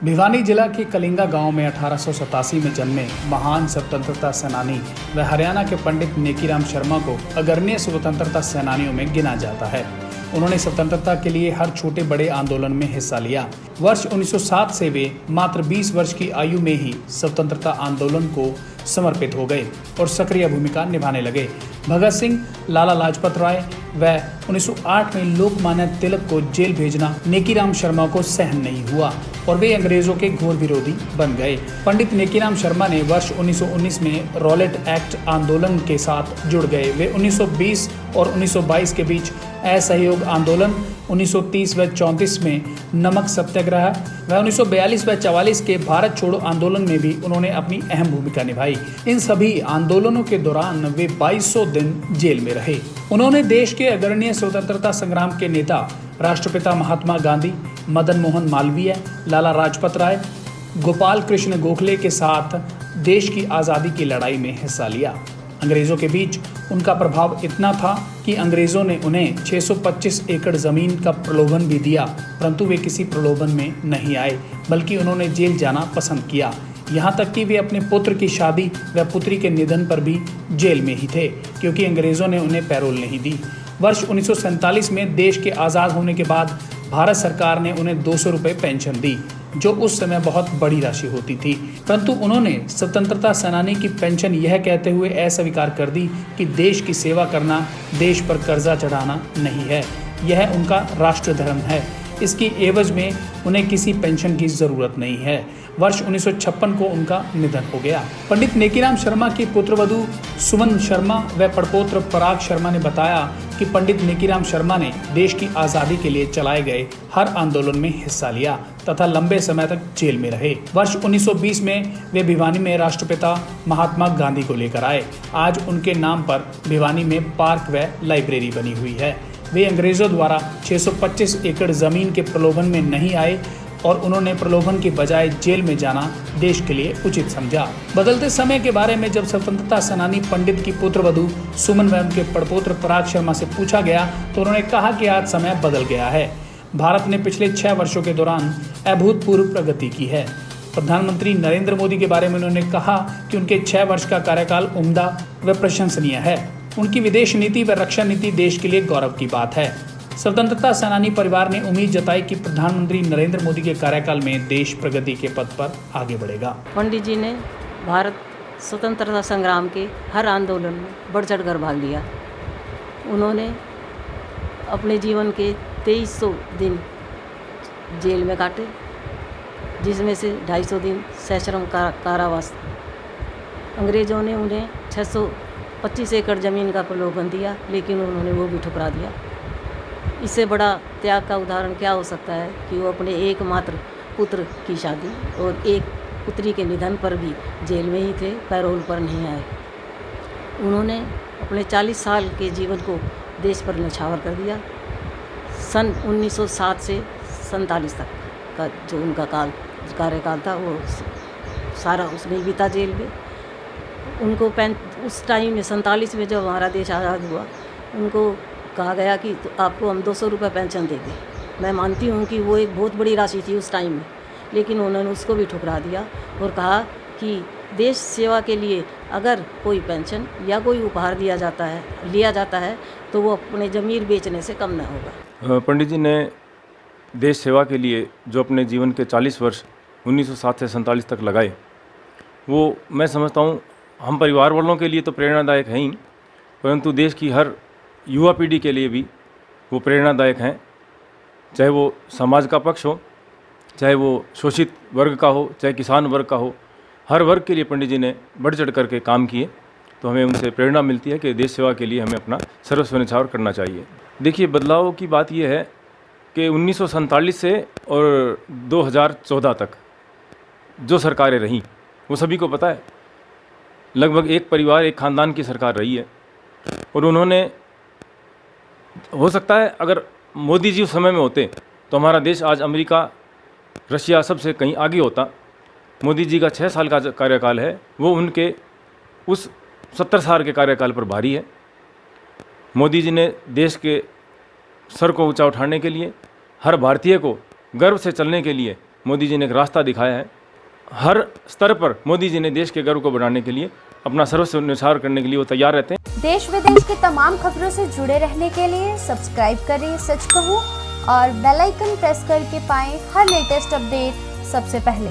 भिवानी जिला के कलिंगा गांव में 1887 में जन्मे महान स्वतंत्रता सेनानी व हरियाणा के पंडित नेकीराम शर्मा को अग्रणी स्वतंत्रता सेनानियों में गिना जाता है। उन्होंने स्वतंत्रता के लिए हर छोटे बड़े आंदोलन में हिस्सा लिया। वर्ष 1907 से वे मात्र 20 वर्ष की आयु में ही स्वतंत्रता आंदोलन को समर्पित हो गए और सक्रिय भूमिका निभाने लगे। भगत सिंह, लाला लाजपत राय व 1908 में लोकमान्य तिलक को जेल भेजना नेकीराम शर्मा को सहन नहीं हुआ और वे अंग्रेजों के घोर विरोधी बन गए। पंडित नेकीराम शर्मा ने वर्ष 1919 में रॉलेट एक्ट आंदोलन के साथ जुड़ गए। वे 1920 और 1922 के बीच असहयोग आंदोलन, 1930 व 34 में नमक सत्याग्रह व 1942 व 44 के भारत छोड़ो आंदोलन में भी उन्होंने अपनी अहम भूमिका निभाई। इन सभी आंदोलनों के दौरान वे 2200 दिन जेल में रहे। उन्होंने देश के अग्रणी स्वतंत्रता संग्राम के नेता राष्ट्रपिता महात्मा गांधी, मदन मोहन मालवीय, लाला लाजपत राय, गोपाल कृष्ण गोखले के साथ देश की आज़ादी की लड़ाई में हिस्सा लिया। अंग्रेजों के बीच उनका प्रभाव इतना था कि अंग्रेजों ने उन्हें 625 एकड़ जमीन का प्रलोभन भी दिया, परंतु वे किसी प्रलोभन में नहीं आए, बल्कि उन्होंने जेल जाना पसंद किया। यहाँ तक कि वे अपने पुत्र की शादी व पुत्री के निधन पर भी जेल में ही थे, क्योंकि अंग्रेजों ने उन्हें पैरोल नहीं दी। वर्ष 1947 में देश के आज़ाद होने के बाद भारत सरकार ने उन्हें 200 रुपये पेंशन दी, जो उस समय बहुत बड़ी राशि होती थी, परंतु उन्होंने स्वतंत्रता सेनानी की पेंशन यह कहते हुए अस्वीकार कर दी कि देश की सेवा करना देश पर कर्जा चढ़ाना नहीं है, यह उनका राष्ट्र धर्म है। इसकी एवज में उन्हें किसी पेंशन की जरूरत नहीं है। वर्ष 1956 को उनका निधन हो गया। पंडित नेकीराम शर्मा की पुत्रवधू सुमन शर्मा व पड़पोत्र पराग शर्मा ने बताया कि पंडित नेकीराम शर्मा ने देश की आज़ादी के लिए चलाए गए हर आंदोलन में हिस्सा लिया तथा लंबे समय तक जेल में रहे। वर्ष 1920 में वे भिवानी में राष्ट्रपिता महात्मा गांधी को लेकर आए। आज उनके नाम पर भिवानी में पार्क व लाइब्रेरी बनी हुई है। वे अंग्रेजों द्वारा 625 एकड़ जमीन के प्रलोभन में नहीं आए और उन्होंने प्रलोभन की बजाय जेल में जाना देश के लिए उचित समझा। बदलते समय के बारे में जब स्वतंत्रता सेनानी पंडित की पुत्रवधू सुमन व उनके पड़पोत्र पराग शर्मा से पूछा गया तो उन्होंने कहा कि आज समय बदल गया है। भारत ने पिछले 6 वर्षों के दौरान अभूतपूर्व प्रगति की है। प्रधानमंत्री नरेंद्र मोदी के बारे में उन्होंने कहा कि उनके 6 वर्ष का कार्यकाल उम्दा व प्रशंसनीय है। उनकी विदेश नीति व रक्षा नीति देश के लिए गौरव की बात है। स्वतंत्रता सेनानी परिवार ने उम्मीद जताई कि प्रधानमंत्री नरेंद्र मोदी के कार्यकाल में देश प्रगति के पथ पर आगे बढ़ेगा। पंडित जी ने भारत स्वतंत्रता संग्राम के हर आंदोलन में बढ़ चढ़कर भाग लिया। उन्होंने अपने जीवन के 2300 दिन जेल में काटे, जिसमें से 250 दिन सश्रम कारावास। अंग्रेज़ों ने उन्हें 625 एकड़ ज़मीन का प्रलोभन दिया, लेकिन उन्होंने वो भी ठुकरा दिया। इससे बड़ा त्याग का उदाहरण क्या हो सकता है कि वो अपने एकमात्र पुत्र की शादी और एक पुत्री के निधन पर भी जेल में ही थे, पैरोल पर नहीं आए। उन्होंने अपने 40 साल के जीवन को देश पर न्यौछावर कर दिया। सन 1907 से 47 तक का जो उनका कार्यकाल था वो सारा उसमें ही बीता जेल में। उनको उस टाइम में 47 में जब हमारा देश आज़ाद हुआ, उनको कहा गया कि तो आपको हम 200 रुपये पेंशन देंगे। मैं मानती हूँ कि वो एक बहुत बड़ी राशि थी उस टाइम में, लेकिन उन्होंने उसको भी ठुकरा दिया और कहा कि देश सेवा के लिए अगर कोई पेंशन या कोई उपहार लिया जाता है तो वो अपने ज़मीर बेचने से कम ना होगा। पंडित जी ने देश सेवा के लिए जो अपने जीवन के 40 वर्ष 1907 से 47 तक लगाए, वो मैं समझता हूँ हम परिवार वालों के लिए तो प्रेरणादायक हैं ही, परंतु देश की हर युवा पीढ़ी के लिए भी वो प्रेरणादायक हैं। चाहे वो समाज का पक्ष हो, चाहे वो शोषित वर्ग का हो, चाहे किसान वर्ग का हो, हर वर्ग के लिए पंडित जी ने बढ़ चढ़ करके काम किए। तो हमें उनसे प्रेरणा मिलती है कि देश सेवा के लिए हमें अपना सर्वस्व न्यौछावर करना चाहिए। देखिए, बदलाव की बात यह है कि 1947 से और 2014 तक जो सरकारें रहीं वो सभी को पता है, लगभग एक परिवार एक ख़ानदान की सरकार रही है। और उन्होंने, हो सकता है अगर मोदी जी उस समय में होते तो हमारा देश आज अमेरिका, रशिया सबसे कहीं आगे होता। मोदी जी का 6 साल का कार्यकाल है, वो उनके उस 70 साल के कार्यकाल पर भारी है। मोदी जी ने देश के सर को ऊंचा उठाने के लिए, हर भारतीय को गर्व से चलने के लिए मोदी जी ने एक रास्ता दिखाया है। हर स्तर पर मोदी जी ने देश के गर्व को बढ़ाने के लिए अपना सर्वस्व न्यौछावर करने के लिए वो तैयार रहते हैं। देश विदेश की तमाम खबरों से जुड़े रहने के लिए सब्सक्राइब करें सच कहूं और बेल आइकन प्रेस करके पाएं हर लेटेस्ट अपडेट सबसे पहले।